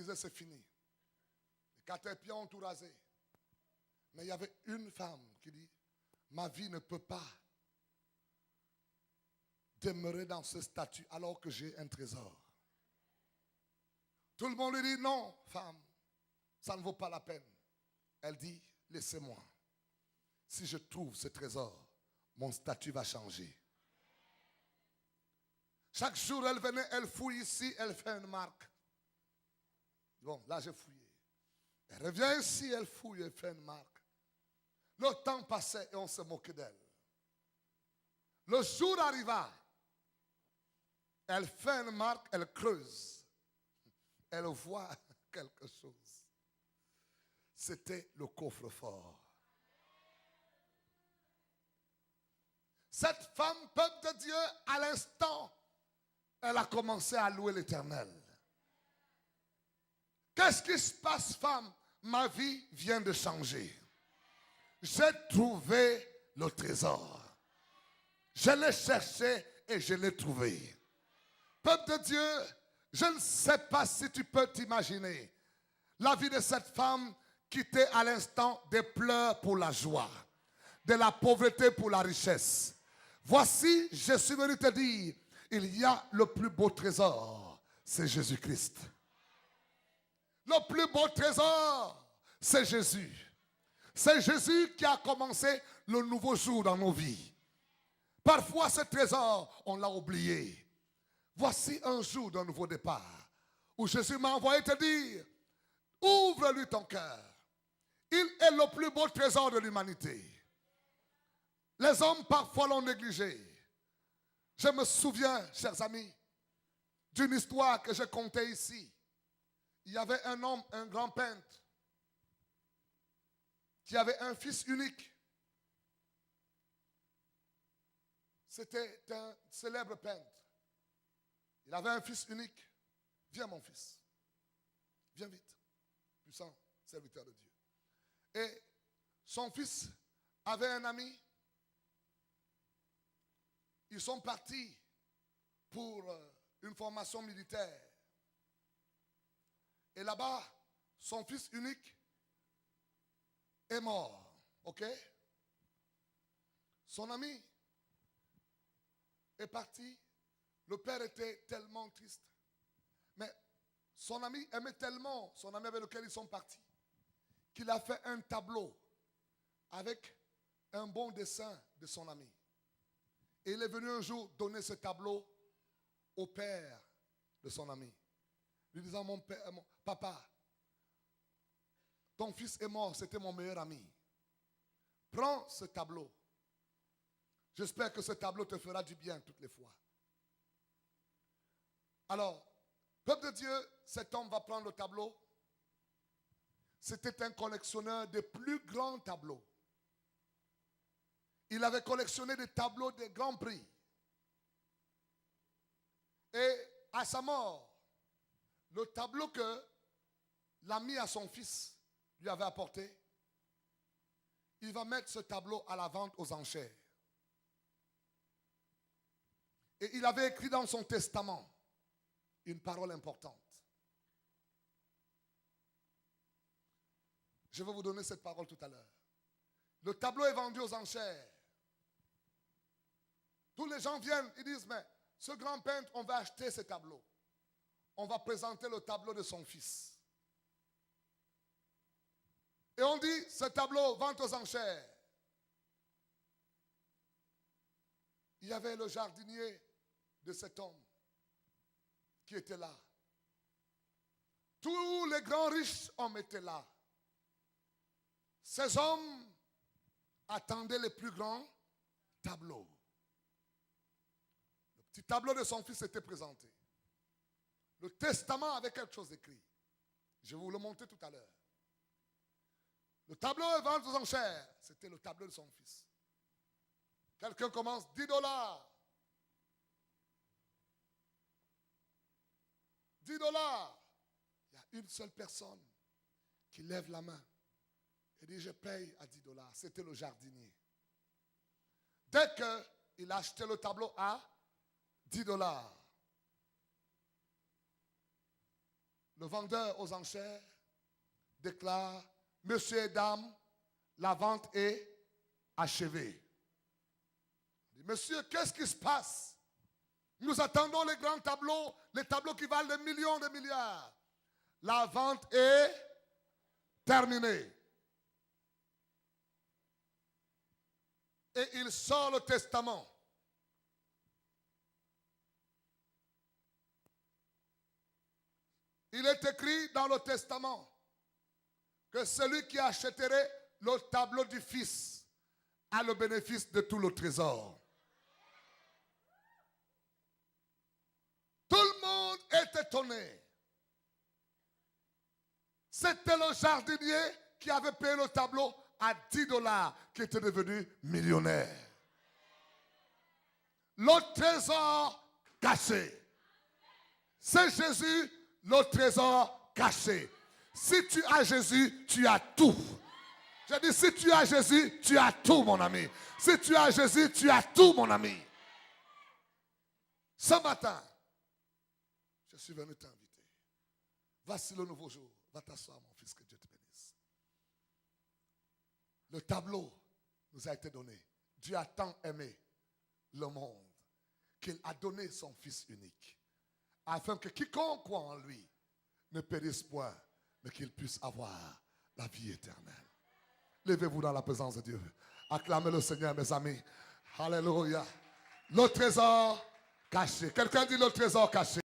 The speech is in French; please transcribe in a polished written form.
disait c'est fini. Les caterpillars ont tout rasé. Mais il y avait une femme qui dit, ma vie ne peut pas demeurer dans ce statut alors que j'ai un trésor. Tout le monde lui dit, non, femme, ça ne vaut pas la peine. Elle dit, laissez-moi. Si je trouve ce trésor, mon statut va changer. Chaque jour, elle venait, elle fouille ici, elle fait une marque. Bon, là, j'ai fouillé. Elle revient ici, elle fouille, elle fait une marque. Le temps passait et on se moquait d'elle. Le jour arriva. Elle fait une marque, elle creuse. Elle voit quelque chose. C'était le coffre-fort. Cette femme, peuple de Dieu, à l'instant, elle a commencé à louer l'Éternel. Qu'est-ce qui se passe, femme? Ma vie vient de changer. J'ai trouvé le trésor. Je l'ai cherché et je l'ai trouvé. Peuple de Dieu, je ne sais pas si tu peux t'imaginer la vie de cette femme qui était à l'instant des pleurs pour la joie, de la pauvreté pour la richesse. Voici, je suis venu te dire, il y a le plus beau trésor, c'est Jésus-Christ. Le plus beau trésor, c'est Jésus. C'est Jésus qui a commencé le nouveau jour dans nos vies. Parfois, ce trésor, on l'a oublié. Voici un jour d'un nouveau départ où Jésus m'a envoyé te dire, ouvre-lui ton cœur. Il est le plus beau trésor de l'humanité. Les hommes parfois l'ont négligé. Je me souviens, chers amis, d'une histoire que je contais ici. Il y avait un homme, un grand peintre, qui avait un fils unique. C'était un célèbre peintre. Il avait un fils unique. Viens mon fils. Viens vite. Puissant serviteur de Dieu. Et son fils avait un ami. Ils sont partis pour une formation militaire. Et là-bas, son fils unique est mort. OK? Son ami est parti. Le père était tellement triste. Mais son ami aimait tellement son ami avec lequel ils sont partis qu'il a fait un tableau avec un bon dessin de son ami. Et il est venu un jour donner ce tableau au père de son ami. Lui disant, mon père, papa, ton fils est mort, c'était mon meilleur ami. Prends ce tableau. J'espère que ce tableau te fera du bien toutes les fois. Alors, peuple de Dieu, cet homme va prendre le tableau. C'était un collectionneur des plus grands tableaux. Il avait collectionné des tableaux de grands prix. Et à sa mort, le tableau que l'ami à son fils lui avait apporté, il va mettre ce tableau à la vente aux enchères. Et il avait écrit dans son testament une parole importante. Je vais vous donner cette parole tout à l'heure. Le tableau est vendu aux enchères. Tous les gens viennent, ils disent, mais ce grand peintre, on va acheter ce tableau. On va présenter le tableau de son fils. Et on dit, ce tableau, vente aux enchères. Il y avait le jardinier de cet homme qui était là. Tous les grands riches hommes étaient là. Ces hommes attendaient les plus grands tableaux. Le petit tableau de son fils était présenté. Le testament avait quelque chose écrit. Je vais vous le montrer tout à l'heure. Le tableau est vendu aux enchères. C'était le tableau de son fils. Quelqu'un commence, $10. $10. Il y a une seule personne qui lève la main et dit, je paye à $10. C'était le jardinier. Dès qu'il a acheté le tableau à $10, Le vendeur aux enchères déclare, Monsieur et Dame, la vente est achevée. Monsieur, qu'est-ce qui se passe? Nous attendons les grands tableaux, les tableaux qui valent des millions, des milliards. La vente est terminée. Et il sort le testament. Il est écrit dans le testament que celui qui achèterait le tableau du Fils a le bénéfice de tout le trésor. Tout le monde est étonné. C'était le jardinier qui avait payé le tableau à 10 dollars, qui était devenu millionnaire. Le trésor caché. C'est Jésus, le trésor caché. Si tu as Jésus, tu as tout. J'ai dit, si tu as Jésus, tu as tout, mon ami. Si tu as Jésus, tu as tout, mon ami. Ce matin, je suis venu t'inviter. Voici le nouveau jour. Va t'asseoir, mon fils, que Dieu te bénisse. Le tableau nous a été donné. Dieu a tant aimé le monde qu'il a donné son Fils unique, afin que quiconque croit en lui ne périsse point, mais qu'il puisse avoir la vie éternelle. Levez-vous dans la présence de Dieu. Acclamez le Seigneur, mes amis. Alléluia. Le trésor caché. Quelqu'un dit le trésor caché.